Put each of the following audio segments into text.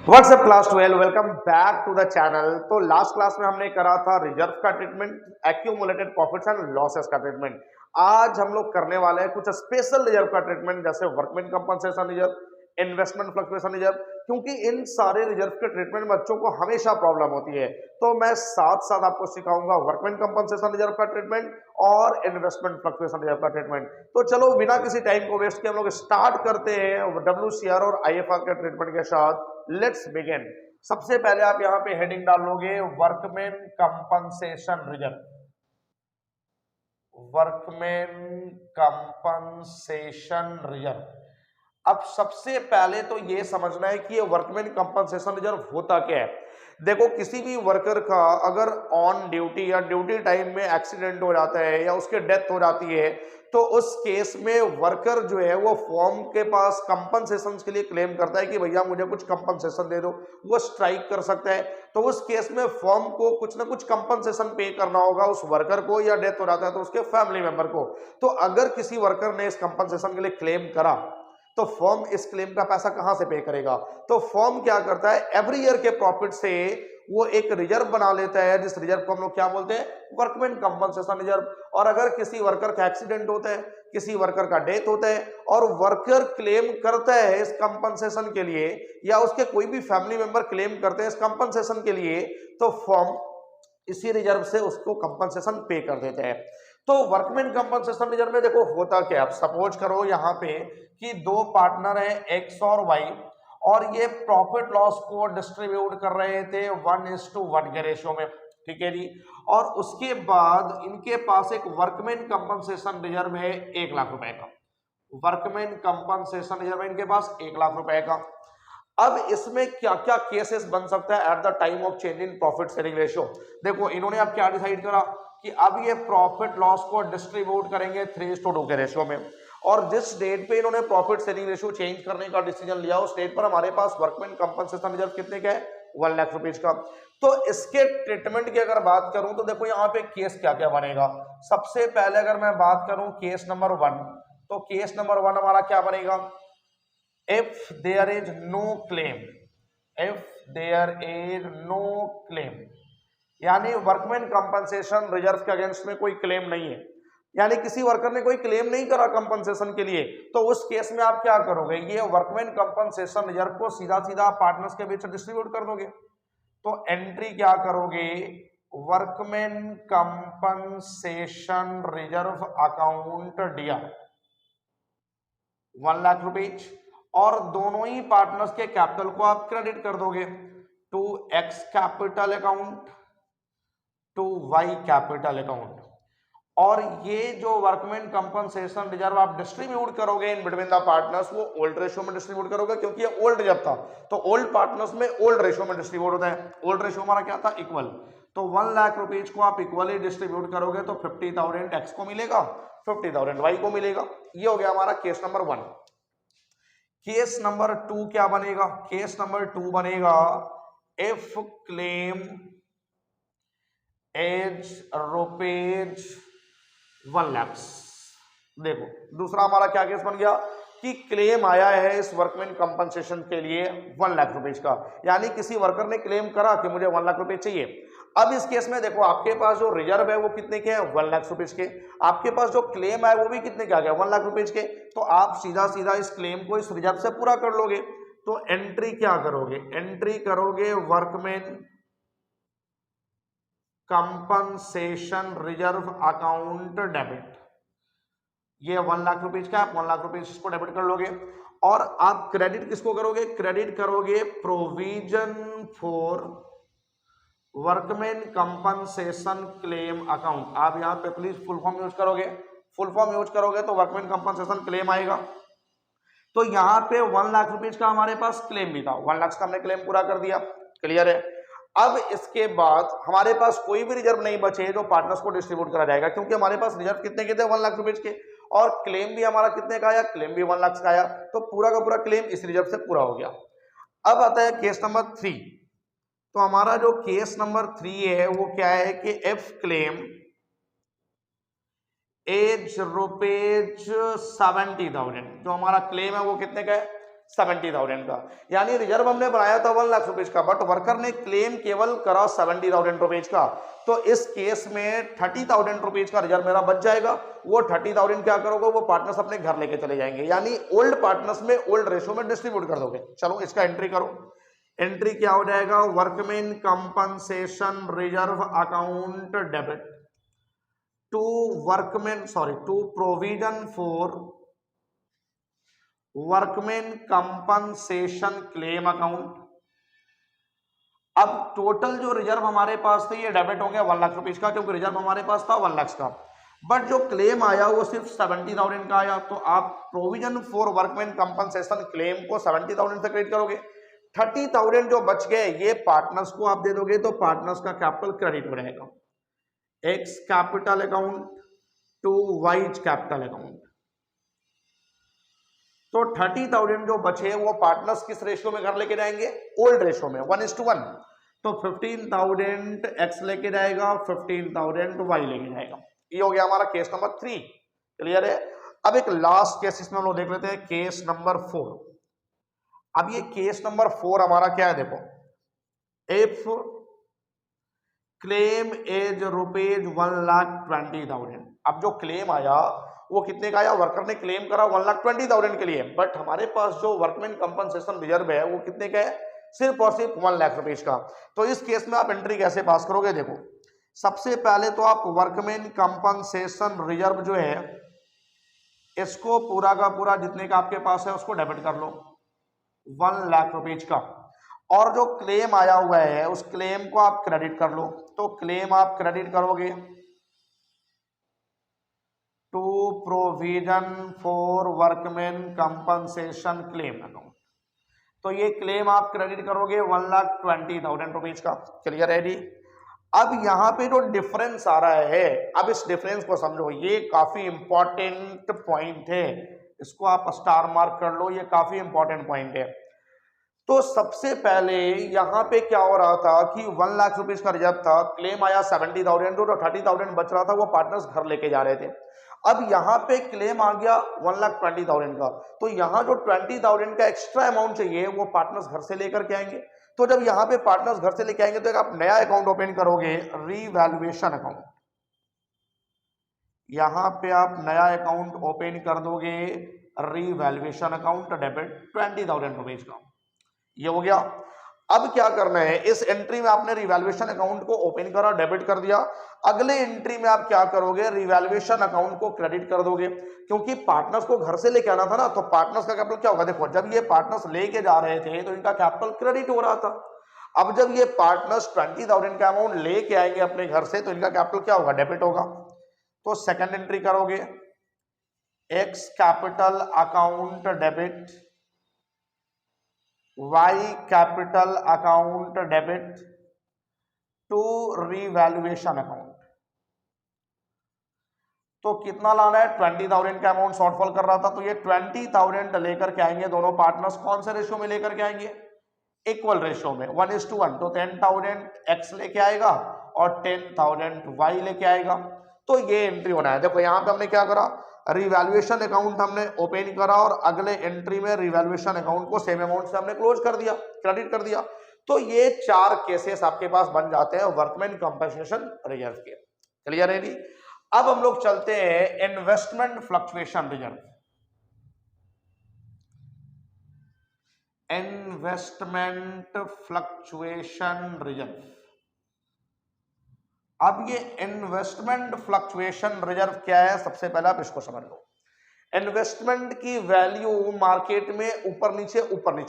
WhatsApp class 12 welcome back to the channel. तो last class में हमने करा था रिजर्व का treatment, accumulated profits and losses का ट्रीटमेंट। आज हम लोग करने वाले हैं कुछ स्पेशल रिजर्व का ट्रीटमेंट, जैसे workman compensation reserve, investment fluctuation reserve, क्योंकि इन सारे रिजर्व के ट्रीटमेंट में बच्चों को हमेशा प्रॉब्लम होती है। तो मैं साथ साथ आपको सिखाऊंगा वर्कमैन कंपनसेशन रिजर्व का ट्रीटमेंट और इन्वेस्टमेंट फ्लक्चुएशन रिजर्व का ट्रीटमेंट। तो चलो बिना किसी टाइम को वेस्ट किए हम लोग स्टार्ट करते हैं WCR और IFR के ट्रीटमेंट के साथ। Let's begin. सबसे पहले आप यहां पे हेडिंग डाल लोगे workman compensation reserve, workman compensation reserve. अब सबसे पहले तो ये समझना है कि ये वर्कमैन कंपनसेशन रिजर्व होता क्या है। देखो, किसी भी वर्कर का अगर ऑन ड्यूटी या ड्यूटी टाइम में एक्सीडेंट हो जाता है या उसके डेथ हो जाती है, तो उस केस में वर्कर जो है वो फॉर्म के पास कंपनसेशन के लिए क्लेम करता है कि भैया मुझे कुछ कंपनसेशन दे दो। वो स्ट्राइक कर सकता है। तो उस केस में फॉर्म को कुछ ना कुछ कंपनसेशन पे करना होगा उस वर्कर को, या डेथ हो जाता है तो उसके फैमिली मेंबर को। तो अगर किसी वर्कर ने इस कंपनसेशन के लिए क्लेम करा, तो फर्म इस क्लेम का पैसा कहां से पे करेगा? तो फर्म क्या करता है, एवरी ईयर के प्रॉफिट से वो एक रिजर्व बना लेता है, जिस रिजर्व को हम लोग क्या बोलते हैं, वर्कमैन कंपनसेशन रिजर्व। और अगर किसी वर्कर का एक्सीडेंट होता है, किसी वर्कर का डेथ होता है और वर्कर क्लेम करता है इस कंपनसेशन के लिए, या उसके कोई भी फैमिली मेंबर क्लेम करते हैं इस कंपनसेशन के लिए, तो फर्म इसी रिजर्व से उसको कंपनसेशन पे कर देते हैं। तो वर्कमैन कंपनसेशन रिजर्व में देखो होता क्या, आप सपोज करो यहाँ पे कि दो पार्टनर हैं एक्स और वाई, और ये प्रॉफिट लॉस को डिस्ट्रीब्यूट कर रहे थे 1:1 के रेशियो में, ठीक है जी। और उसके बाद इनके पास एक वर्कमैन कंपनसेशन रिजर्व है 1,00,000 रुपए का। वर्कमैन कंपनसेशन रिजर्व है इनके पास 1,00,000 रुपए का। अब इसमें क्या क्या केसेस बन सकता है at the time of change in profit sharing ratio. देखो, इन्होंने अब क्या डिसाइड करा कि अब ये प्रॉफिट लॉस को डिस्ट्रीब्यूट करेंगे 3:2 के रेशियो में, और जिस डेट पे इन्होंने प्रॉफिट शेयरिंग रेशियो चेंज करने का डिसीजन लिया, उस डेट पर हमारे पास वर्कमैन कंपनसेशन रिजर्व कितने का है, 1,00,000 रुपीज का। तो इसके ट्रीटमेंट की अगर बात करूं तो देखो यहाँ पे केस क्या क्या बनेगा। सबसे पहले अगर मैं बात करूं केस नंबर 1, तो केस नंबर 1 हमारा क्या बनेगा, if there is no claim, if there is no claim, यानी वर्कमैन कंपनसेशन रिजर्व के अगेंस्ट में कोई क्लेम नहीं है, यानी किसी वर्कर ने कोई क्लेम नहीं करा कंपनसेशन के लिए, तो उस केस में आप क्या करोगे, ये वर्कमैन कंपनसेशन रिजर्व को सीधा सीधा पार्टनर्स के बीच डिस्ट्रीब्यूट कर दोगे। तो एंट्री क्या करोगे, वर्कमैन कंपनसेशन रिजर्व अकाउंट दिया 1,00,000 रुपीज, और दोनों ही पार्टनर्स के कैपिटल को आप क्रेडिट कर दोगे to X capital account, to Y capital account. और ये जो वर्कमैन कंपनसेशन रिजर्व आप डिस्ट्रीब्यूट करोगे इन बिटवीन द पार्टनर्स, वो ओल्ड रेशियो में डिस्ट्रीब्यूट करोगे, क्योंकि ये ओल्ड रिजर्व था तो ओल्ड पार्टनर्स में ओल्ड रेशियो में डिस्ट्रीब्यूट होता है। ओल्ड रेशियो हमारा क्या था, इक्वल। तो 1,00,000 रुपीज को आप इक्वली डिस्ट्रीब्यूट करोगे तो 50,000 एक्स को मिलेगा, 50,000 वाई को मिलेगा। ये हो गया हमारा केस नंबर 1। केस नंबर 2 क्या बनेगा, केस नंबर 2 बनेगा इफ क्लेम एज रुपीज 1,00,000। देखो, दूसरा हमारा क्या केस बन गया कि क्लेम आया है इस वर्कमैन कंपनसेशन के लिए 1,00,000 रुपीज का, यानी किसी वर्कर ने क्लेम करा कि मुझे 1,00,000 रुपए चाहिए। अब इस केस में देखो, आपके पास जो रिजर्व है वो कितने के हैं, 1,00,000 रुपीज के। आपके पास जो क्लेम है वो भी कितने के आ गया, 1,00,000 रुपीज के। तो आप सीधा सीधा इस क्लेम को इस रिजर्व से पूरा कर लोगे। तो एंट्री क्या करोगे, एंट्री करोगे workman compensation reserve account debit. ये 1,00,000 रुपीज का, आप 1,00,000 रुपीज को डेबिट कर लोगे। और आप क्रेडिट किसको करोगे, क्रेडिट करोगे provision for workman compensation claim account. आप यहां पे प्लीज फुल फॉर्म यूज करोगे, फुल फॉर्म यूज करोगे तो वर्कमैन कंपनसेशन क्लेम आएगा। तो यहाँ पे 1,00,000 रुपीज का हमारे पास क्लेम भी था, 1,00,000 का हमने क्लेम पूरा कर दिया, क्लियर है। अब इसके बाद हमारे पास कोई भी रिजर्व नहीं बचे जो पार्टनर्स को डिस्ट्रीब्यूट करा जाएगा, क्योंकि हमारे पास रिजर्व कितने के थे, 1,00,000 रुपीज के, और क्लेम भी हमारा कितने का आया, क्लेम भी 1,00,000 का आया। तो पूरा का पूरा क्लेम इस रिजर्व से पूरा हो गया। अब आता है केस नंबर 3। तो हमारा जो केस नंबर 3 है वो क्या है कि इफ क्लेम एज रुपीज 70,000, जो हमारा क्लेम है वो कितने का है, 70,000 का, यानी रिजर्व हमने बनाया था 1 लाख रुपीज का, बट वर्कर ने क्लेम केवल करा 70,000 रुपीज का। तो इस केस में 30,000 रुपीज का रिजर्व मेरा बच जाएगा। वो 30,000 क्या करोगे, वो पार्टनर्स अपने घर लेके चले जाएंगे, यानी ओल्ड पार्टनर्स में ओल्ड रेशो में डिस्ट्रीब्यूट कर दोगे। चलो इसका एंट्री करो। एंट्री क्या हो जाएगा, workman compensation reserve account debit to provision for workman compensation claim account. अब टोटल जो रिजर्व हमारे पास थे ये डेबिट हो गया 1 लाख रुपीज का, क्योंकि रिजर्व हमारे पास था 1 लाख का, बट जो क्लेम आया वो सिर्फ 70,000 का आया। तो आप provision for workman compensation claim को 70,000 से क्रेडिट करोगे। 30,000 जो बच गए ये पार्टनर्स को आप दे दोगे, तो पार्टनर्स का कैपिटल क्रेडिट हो जाएगा, X capital account to Y's capital account. तो 30,000 जो बचे वो पार्टनर्स किस रेशियो में घर लेके जाएंगे, ओल्ड रेशियो में 1:1। तो 15,000 एक्स लेके जाएगा, 15,000 वाई लेके जाएगा। ये हो गया हमारा केस नंबर 3। क्लियर है। अब एक लास्ट केस इसमें हम लोग देख लेते हैं, केस नंबर 4। अब ये केस नंबर 4 हमारा क्या है, देखो, इफ क्लेम एज रुपीज 1,20,000। अब जो क्लेम आया वो कितने का आया, वर्कर ने क्लेम करा 1,20,000 के लिए, बट हमारे पास जो वर्कमैन कंपनसेशन रिजर्व है वो कितने का है, सिर्फ और सिर्फ 1 लाख रुपीज का। तो इस केस में आप एंट्री कैसे पास करोगे, देखो, सबसे पहले तो आप वर्कमैन कंपनसेशन रिजर्व जो है इसको पूरा का पूरा जितने का आपके पास है उसको डेबिट कर लो 1 लाख रुपीज का, और जो क्लेम आया हुआ है उस क्लेम को आप क्रेडिट कर लो। तो क्लेम आप क्रेडिट करोगे to provision for workman compensation claim account. तो ये क्लेम आप क्रेडिट करोगे 1,20,000 रुपीज का। क्लियर है जी। अब यहां पे जो डिफरेंस आ रहा है, अब इस डिफरेंस को समझो, ये काफी इंपॉर्टेंट पॉइंट है, इसको आप स्टार मार्क कर लो, ये काफी इंपॉर्टेंट पॉइंट है। तो सबसे पहले यहां पे क्या हो रहा था कि 1 लाख रुपीज का रिजर्व था, क्लेम आया 70,000, तो 30,000 बच रहा था वो पार्टनर्स घर लेके जा रहे थे। अब यहाँ पे क्लेम आ गया 1,20,000 का, तो यहाँ जो 20,000 का एक्स्ट्रा अमाउंट चाहिए वो पार्टनर्स घर से लेकर के आएंगे। तो जब यहाँ पे पार्टनर्स घर से लेके आएंगे तो एक आप नया अकाउंट ओपन करोगे, रीवैल्यूएशन अकाउंट। यहाँ पे आप नया अकाउंट ओपन कर दोगे, रीवैल्यूएशन अकाउंट डेबिट 20,000 रुपीज का। ये हो गया। अब क्या करना है, इस एंट्री में आपने रिवैल्यूएशन अकाउंट को ओपन करा, डेबिट कर दिया। अगले एंट्री में आप क्या करोगे, रिवैल्यूएशन अकाउंट को क्रेडिट कर दोगे, क्योंकि पार्टनर्स को घर से लेके आना था ना, तो पार्टनर्स का कैपिटल क्या होगा, देखो, जब ये पार्टनर्स लेके जा रहे थे तो इनका कैपिटल क्रेडिट हो रहा था। अब जब ये पार्टनर्स 20,000 का अमाउंट लेके आएंगे अपने घर से तो इनका कैपिटल क्या होगा, डेबिट होगा। तो सेकेंड एंट्री करोगे, X capital account debit Y capital account debit to revaluation account. तो कितना लाना है, 20,000 का अमाउंट शॉर्टफॉल कर रहा था, तो ये 20,000 लेकर के आएंगे दोनों पार्टनर्स। कौन से रेशियो में लेकर के आएंगे, इक्वल रेशियो में 1:1। तो 10,000 एक्स लेके आएगा और 10,000 वाई लेके आएगा। तो ये एंट्री होना है। देखो यहाँ पे हमने क्या करा, रिवैल्यूएशन अकाउंट हमने ओपन करा और अगले एंट्री में रिवैल्यूएशन अकाउंट को सेम अमाउंट से हमने क्लोज कर दिया, क्रेडिट कर दिया। तो ये 4 केसेस आपके पास बन जाते हैं वर्कमैन कंपनसेशन रिजर्व के। क्लियर है जी। अब हम लोग चलते हैं investment fluctuation reserve. Investment fluctuation reserve. अब ये इन्वेस्टमेंट फ्लक्चुएशन रिजर्व क्या है, सबसे पहले आप इसको समझ लो। इन्वेस्टमेंट की वैल्यू मार्केट में ऊपर नीचे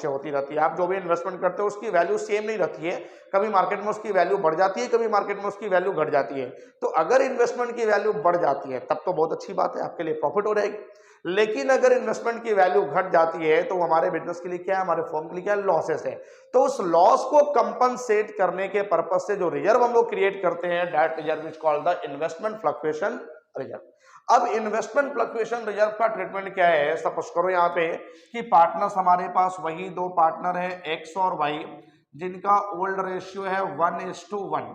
होती रहती है। आप जो भी इन्वेस्टमेंट करते हो उसकी वैल्यू सेम नहीं रहती है, कभी मार्केट में उसकी वैल्यू बढ़ जाती है, कभी मार्केट में उसकी वैल्यू घट जाती है। तो अगर इन्वेस्टमेंट की वैल्यू बढ़ जाती है तब तो बहुत अच्छी बात है, आपके लिए प्रॉफिट हो जाएगी। लेकिन अगर इन्वेस्टमेंट की वैल्यू घट जाती है तो हमारे बिजनेस के लिए क्या है, हमारे फर्म के लिए क्या है, लॉसेस है। तो उस लॉस को कंपनसेट करने के पर्पज से जो रिजर्व हम लोग क्रिएट करते हैं, that reserve is called the investment fluctuation reserve. अब इन्वेस्टमेंट फ्लक्चुएशन रिजर्व का ट्रीटमेंट क्या है, सपोज करो यहाँ पे कि पार्टनर्स हमारे पास वही 2 पार्टनर है, एक्स और वाई, जिनका ओल्ड रेशियो है 1:1,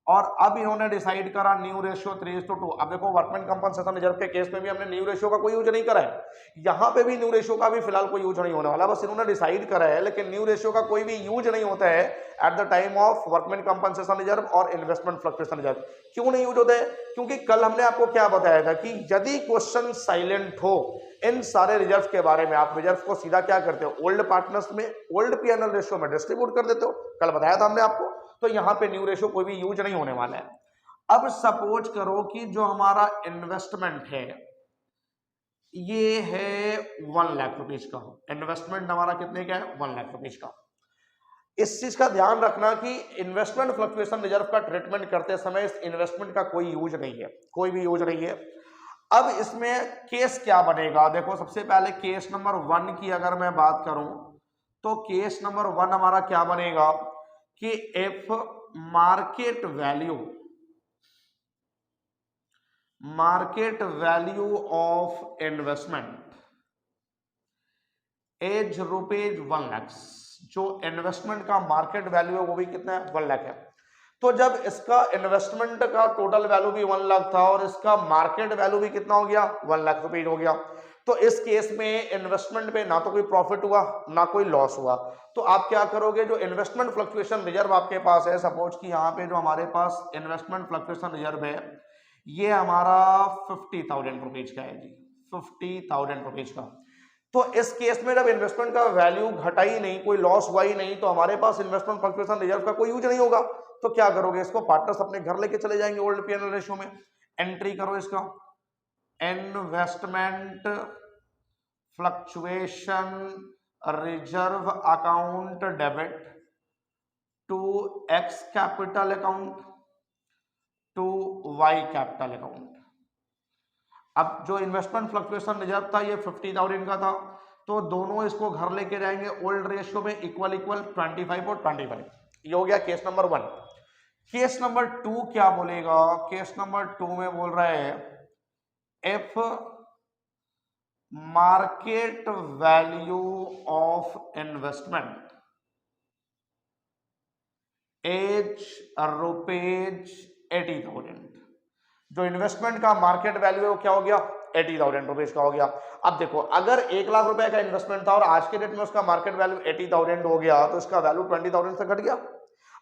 और अब इन्होंने डिसाइड करा न्यू रेशियो 3:2। अब देखो वर्कमैन कंपनसेशन रिजर्व के केस में भी हमने न्यू रेशियो का कोई यूज नहीं करा है, यहाँ पे भी न्यू रेशियो का भी फिलहाल कोई यूज नहीं होने वाला, बस इन्होंने डिसाइड करा है, लेकिन न्यू रेशियो का कोई भी यूज नहीं होता है at the time of workman compensation reserve और इन्वेस्टमेंट फ्लक्चुएशन रिजर्व। क्यों नहीं यूज होता है? क्योंकि कल हमने आपको क्या बताया था कि यदि क्वेश्चन साइलेंट हो इन सारे रिजर्व के बारे में, आप रिजर्व को सीधा क्या करते हो, ओल्ड पार्टनर्स में, ओल्ड पीएनएल रेशियो में डिस्ट्रीब्यूट कर देते हो, कल बताया था हमने आपको। तो यहाँ पे न्यू रेशियो कोई भी यूज नहीं होने वाला है। अब सपोज करो कि जो हमारा इन्वेस्टमेंट है ये है 1 लाख रुपीज का, इन्वेस्टमेंट हमारा कितने का है, 1 लाख रुपीज का। इस चीज का ध्यान रखना कि इन्वेस्टमेंट फ्लक्चुएशन रिजर्व का ट्रीटमेंट करते समय इस इन्वेस्टमेंट का कोई यूज नहीं है, कोई भी यूज नहीं है। अब इसमें केस क्या बनेगा, देखो सबसे पहले केस नंबर 1 की अगर मैं बात करूं तो केस नंबर 1 हमारा क्या बनेगा कि if market value of investment as rupees 1 lakh, जो इन्वेस्टमेंट का मार्केट वैल्यू है वो भी कितना है, 1 लाख है। तो जब इसका इन्वेस्टमेंट का टोटल वैल्यू भी 1 लाख था और इसका मार्केट वैल्यू भी कितना हो गया, 1 लाख रुपीज हो गया, तो इस केस में इन्वेस्टमेंट पे ना तो कोई प्रॉफिट हुआ ना कोई लॉस हुआ। तो आप क्या करोगे, जो इन्वेस्टमेंट फ्लक्चुएशन रिजर्व आपके पास है, सपोज कि यहाँ पे जो हमारे पास इन्वेस्टमेंट फ्लक्चुएशन रिजर्व है ये हमारा 50,000 रुपीज का है जी, 50,000 रुपीज का। तो इस केस में जब इन्वेस्टमेंट का वैल्यू घटा ही नहीं, कोई लॉस हुआ ही नहीं, तो हमारे पास इन्वेस्टमेंट फ्लक्चुएशन रिजर्व का कोई यूज नहीं होगा। तो क्या करोगे, इसको पार्टनर्स अपने घर लेके चले जाएंगे ओल्ड पीएनएल रेशियो में। एंट्री करो इसका, investment fluctuation reserve account debit to X capital account to Y capital account. अब जो इन्वेस्टमेंट फ्लक्चुएशन रिजर्व था ये 50,000 का था, तो दोनों इसको घर लेके जाएंगे ओल्ड रेशियो में, इक्वल 25 और 25। ये हो गया केस नंबर 1। केस नंबर 2 क्या बोलेगा, केस नंबर 2 में बोल रहा है if market value of investment as rupees 80,000, जो इन्वेस्टमेंट का मार्केट वैल्यू है वो क्या हो गया, 80,000 रुपीज का हो गया। अब देखो अगर 1 लाख रुपए का इन्वेस्टमेंट था और आज के डेट में उसका मार्केट वैल्यू 80,000 हो गया, तो इसका वैल्यू 20,000 से घट गया।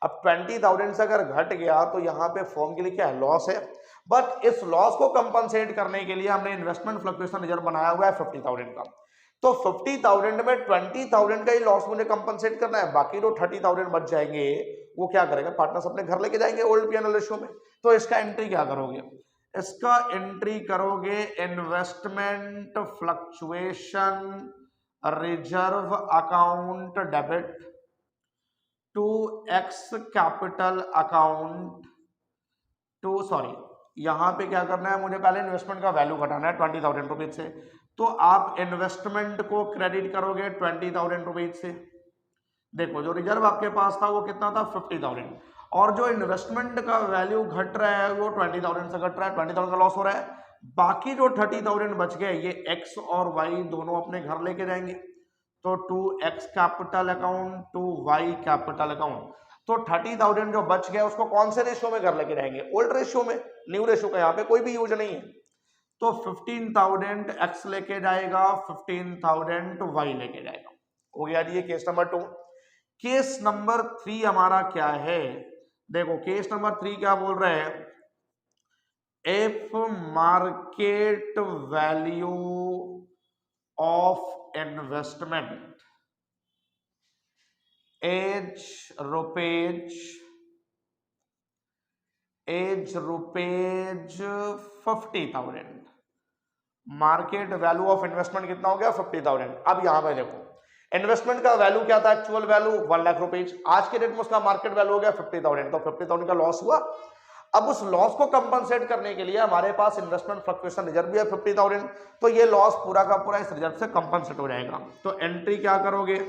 अब 20,000 से अगर घट गया तो यहाँ पे फर्म के लिए क्या है, लॉस है। बट इस लॉस को कंपनसेट करने के लिए हमने इन्वेस्टमेंट फ्लक्चुएशन रिजर्व बनाया हुआ है 50,000 का। तो 50,000 में 20,000 का ही लॉस मुझे कंपनसेट करना है, बाकी जो 30,000 बच जाएंगे वो क्या करेगा, पार्टनर्स अपने घर लेके जाएंगे ओल्ड पीएनएल रेशियो में। तो इसका एंट्री क्या करोगे, इसका एंट्री करोगे investment fluctuation reserve account debit to X capital account to, sorry यहां पे क्या करना है, मुझे पहले इन्वेस्टमेंट का वैल्यू घटाना है 20,000 रुपीज से। तो आप इन्वेस्टमेंट को क्रेडिट करोगे 20,000 रुपीज से। देखो जो रिजर्व आपके पास था वो कितना था, 50,000, और जो इन्वेस्टमेंट का वैल्यू घट रहा है वो 20,000 से घट रहा है, 20,000 का लॉस हो रहा है। बाकी जो 30,000 बच गए ये एक्स और वाई दोनों अपने घर लेके जाएंगे, तो to X capital account to Y capital account. तो 30,000 जो बच गया उसको कौन से रेशियो में घर लेके जाएंगे, ओल्ड रेशियो में, न्यू रेशियो का यहाँ पे कोई भी यूज नहीं है। तो 15,000 एक्स लेके जाएगा, 15,000 वाई लेके जाएगा। हो गया जी ये केस नंबर 2। केस नंबर 3 हमारा क्या है, देखो केस नंबर 3 क्या बोल रहे हैं, if market value of investment as rupees 50,000, market value of investment कितना हो गया, 50,000। अब यहां पे देखो इन्वेस्टमेंट का वैल्यू क्या था, एक्चुअल वैल्यू 1 लाख रुपीज, आज के डेट में उसका मार्केट वैल्यू हो गया 50,000, तो 50,000 का लॉस हुआ। अब उस लॉस को कंपनसेट करने के लिए हमारे पास इन्वेस्टमेंट फ्लक्चुएशन रिजर्व भी है 50,000, तो ये लॉस पूरा का पूरा इस रिजर्व से कंपनसेट हो जाएगा। तो एंट्री क्या करोगे,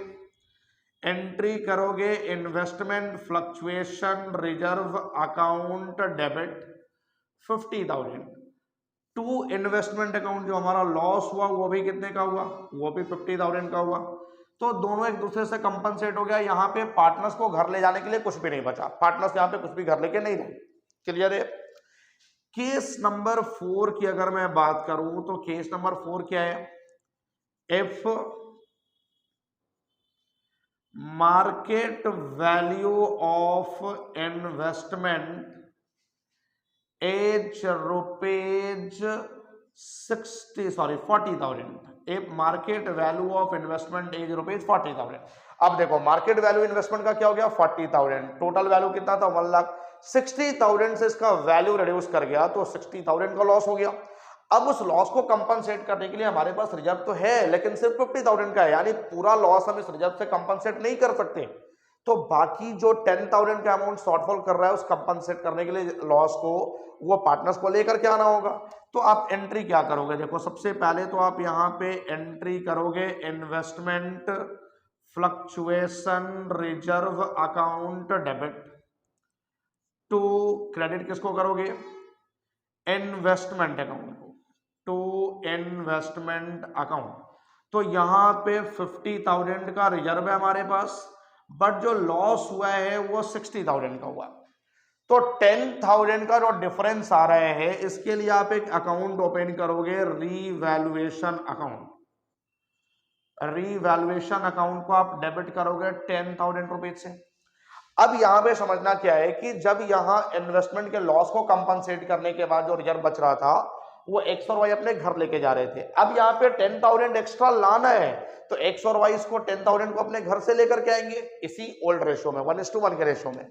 एंट्री करोगे investment fluctuation reserve account debit 50,000 to investment account, जो हमारा लॉस हुआ वो भी कितने का हुआ, वो भी 50,000 का हुआ। तो दोनों एक दूसरे से कंपनसेट हो गया। यहाँ पे पार्टनर्स को घर ले जाने के लिए कुछ भी नहीं बचा, पार्टनर्स यहाँ पे कुछ भी घर लेके नहीं गए। क्लियर है। केस नंबर 4 की अगर मैं बात करूं तो केस नंबर 4 क्या है, if market value of investment as rupees 40,000, a market value of investment as rupees 40,000। अब देखो मार्केट वैल्यू इन्वेस्टमेंट का क्या हो गया 40,000, टोटल वैल्यू कितना था 1,60,000 से इसका वैल्यू रिड्यूस कर गया तो 60,000 का लॉस हो गया। अब उस लॉस को कंपनसेट करने के लिए हमारे पास रिजर्व तो है लेकिन सिर्फ 50,000 का है, यानी पूरा लॉस हम इस रिजर्व से कंपनसेट नहीं कर सकते। तो बाकी जो 10,000 का अमाउंट शॉर्टफॉल कर रहा है उस कंपनसेट करने के लिए लॉस को वो पार्टनर्स को लेकर के आना होगा। तो आप एंट्री क्या करोगे, देखो सबसे पहले तो आप यहाँ पे एंट्री करोगे investment fluctuation reserve account debit to credit किसको करोगे, इन्वेस्टमेंट अकाउंट को, टू इन्वेस्टमेंट अकाउंट। तो यहाँ पे 50,000 का रिजर्व है हमारे पास, बट जो लॉस हुआ है वो 60,000 का हुआ। तो 10,000 का जो डिफरेंस आ रहा है इसके लिए आप एक अकाउंट ओपन करोगे रीवैल्यूएशन अकाउंट। रीवैल्यूएशन अकाउंट को आप डेबिट करोगे 10,000 रुपीज से। अब यहां पे समझना क्या है कि जब यहां इन्वेस्टमेंट के लॉस को कंपनसेट करने के बाद जो रिजर्व बच रहा था वो एक्स और वाई अपने घर लेके जा रहे थे। अब यहाँ पे 10,000 एक्स्ट्रा लाना है तो एक्स और वाई इसको 10,000 को अपने घर से लेकर के आएंगे इसी ओल्ड रेशो में 1:1 के रेशो में।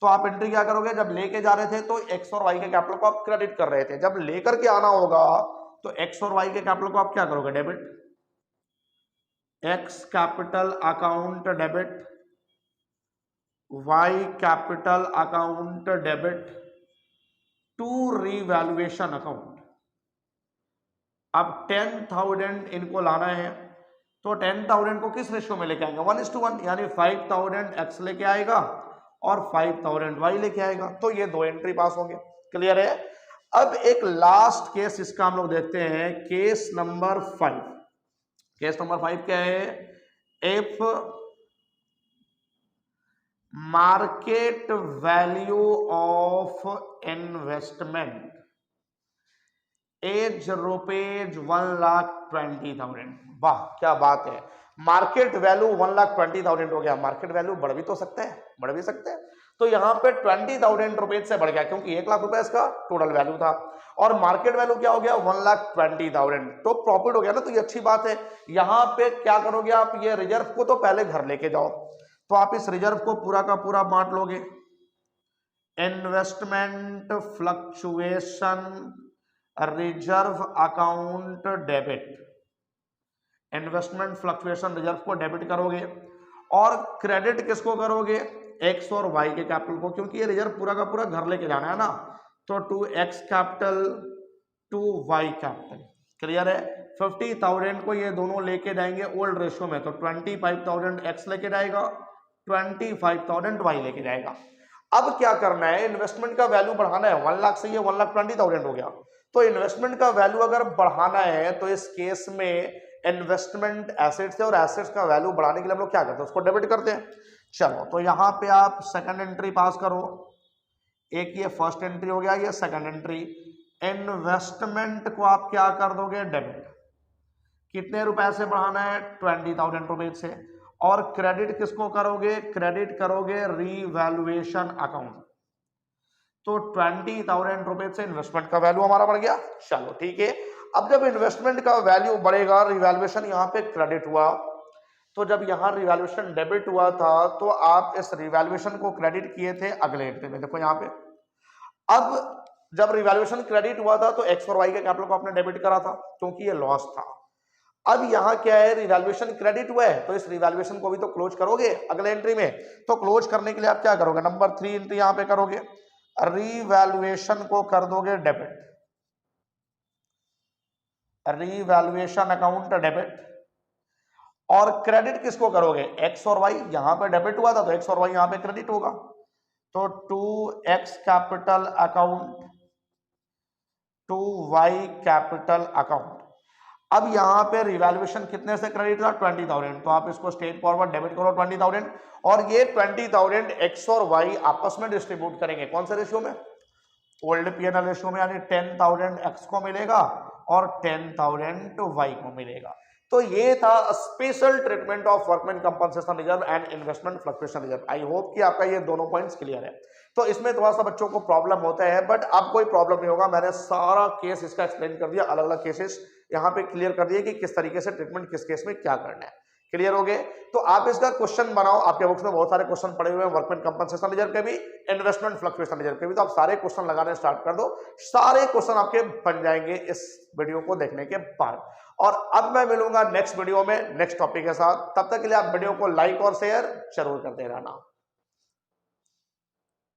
तो आप एंट्री क्या करोगे, जब लेके जा रहे थे तो एक्स और वाई के कैपिटल को आप क्रेडिट कर रहे थे, जब लेकर के आना होगा तो एक्स और वाई के कैपिटल को आप क्या करोगे, debit, X capital account debit, Y capital account debit to revaluation account. अब 10,000 इनको लाना है तो 10,000 को किस रेशियो में लेके आएंगे 1:1, यानी 5,000 एक्स लेके आएगा और 5,000 वाई लेके आएगा। तो ये दो एंट्री पास होंगे, क्लियर है। अब एक लास्ट केस इसका हम लोग देखते हैं, केस नंबर 5। केस नंबर 5 क्या है, if market value of investment as rupees 1,20,000। वाह क्या बात है, मार्केट वैल्यू 1,20,000 हो गया। मार्केट वैल्यू बढ़ भी तो सकते हैं, बढ़ भी सकते हैं। तो यहां पे 20,000 रुपीज से बढ़ गया क्योंकि 1 लाख रुपए इसका टोटल वैल्यू था और मार्केट वैल्यू क्या हो गया 1,20,000, तो प्रॉफिट हो गया ना। तो ये अच्छी बात है। यहां पे क्या करोगे आप, ये रिजर्व को तो पहले घर लेके जाओ, तो आप इस रिजर्व को पूरा का पूरा बांट लोगे। Investment fluctuation reserve account debit, investment fluctuation reserve को डेबिट करोगे और क्रेडिट किसको करोगे, एक्स और वाई के कैपिटल को, क्योंकि ये रिजर्व पूरा का पूरा घर लेके जाना है ना। तो to X capital to Y capital, clear है। 50,000 को ये दोनों लेके जाएंगे ओल्ड रेशियो में, तो 25,000 एक्स लेके जाएगा, 25,000 वाई लेके जाएगा। अब क्या करना है, इन्वेस्टमेंट का वैल्यू बढ़ाना है, 1 लाख से ये 1,20,000 हो गया। तो इन्वेस्टमेंट का वैल्यू अगर बढ़ाना है तो इस केस में इन्वेस्टमेंट एसेट्स है और एसेट्स का वैल्यू बढ़ाने के लिए हम लोग क्या करते हैं, उसको डेबिट करते हैं। चलो तो यहाँ पे आप सेकंड एंट्री पास करो, एक ये फर्स्ट एंट्री हो गया, ये सेकंड एंट्री। इन्वेस्टमेंट को आप क्या कर दोगे, डेबिट। कितने रुपए से बढ़ाना है, 20,000 रुपीज से। और क्रेडिट किसको करोगे, क्रेडिट करोगे रीवैल्यूएशन अकाउंट। तो 20,000 रुपीज से इन्वेस्टमेंट का वैल्यू हमारा बढ़ गया। चलो ठीक है। अब जब इन्वेस्टमेंट का वैल्यू बढ़ेगा, रिवैल्यूएशन यहाँ पे क्रेडिट हुआ, तो जब यहाँ रिवैल्यूएशन डेबिट हुआ था तो आप इस रिवैल्यूएशन को क्रेडिट किए थे अगले एंट्री में, देखो यहाँ पे। अब जब रिवैल्यूएशन क्रेडिट हुआ था तो एक्स और वाई के कैपिटल को आपने डेबिट करा था क्योंकि ये लॉस था। अब यहाँ क्या है, रिवैल्यूएशन क्रेडिट हुआ है तो इस रिवैल्यूएशन को भी तो क्लोज करोगे अगले एंट्री में। तो क्लोज करने के लिए आप क्या करोगे, नंबर 3 एंट्री यहाँ पे करोगे, रिवैल्यूएशन को कर दोगे डेबिट, रिवैल्यूएशन अकाउंट डेबिट। और क्रेडिट किसको करोगे, एक्स और वाई, यहां पे डेबिट हुआ था तो एक्स और वाई यहां पे क्रेडिट होगा। तो to X capital account to Y capital account. अब यहां पे रिवैल्यूएशन कितने से क्रेडिट था, 20,000, तो आप इसको स्ट्रेट फॉरवर्ड डेबिट करो 20,000 और ये 20,000 एक्स और वाई आपस में डिस्ट्रीब्यूट करेंगे, कौन से रेशियो में, ओल्ड पीएनएल रेशियो में, यानी 10,000 एक्स को मिलेगा और 10,000 वाई को मिलेगा। तो ये था special treatment of workman compensation reserve and investment fluctuation reserve. I hope कि आपका ये दोनों पॉइंट्स क्लियर है। तो इसमें थोड़ा सा बच्चों को प्रॉब्लम होता है, बट अब कोई प्रॉब्लम नहीं होगा। मैंने सारा केस इसका एक्सप्लेन कर दिया, अलग अलग केसेस यहाँ पे क्लियर कर दिए कि किस तरीके से ट्रीटमेंट किस केस में क्या करना है। क्लियर हो गए? तो आप इसका क्वेश्चन बनाओ, आपके बुक्स में बहुत सारे क्वेश्चन पड़े हुए हैं वर्कमैन कंपनसेशन रिजर्व के भी, इन्वेस्टमेंट फ्लक्चुएशन रिजर्व के भी। तो आप सारे क्वेश्चन लगाने स्टार्ट कर दो, सारे क्वेश्चन आपके बन जाएंगे इस वीडियो को देखने के बाद। और अब मैं मिलूंगा नेक्स्ट वीडियो में नेक्स्ट टॉपिक के साथ। तब तक के लिए आप वीडियो को लाइक और शेयर जरूर करते रहना।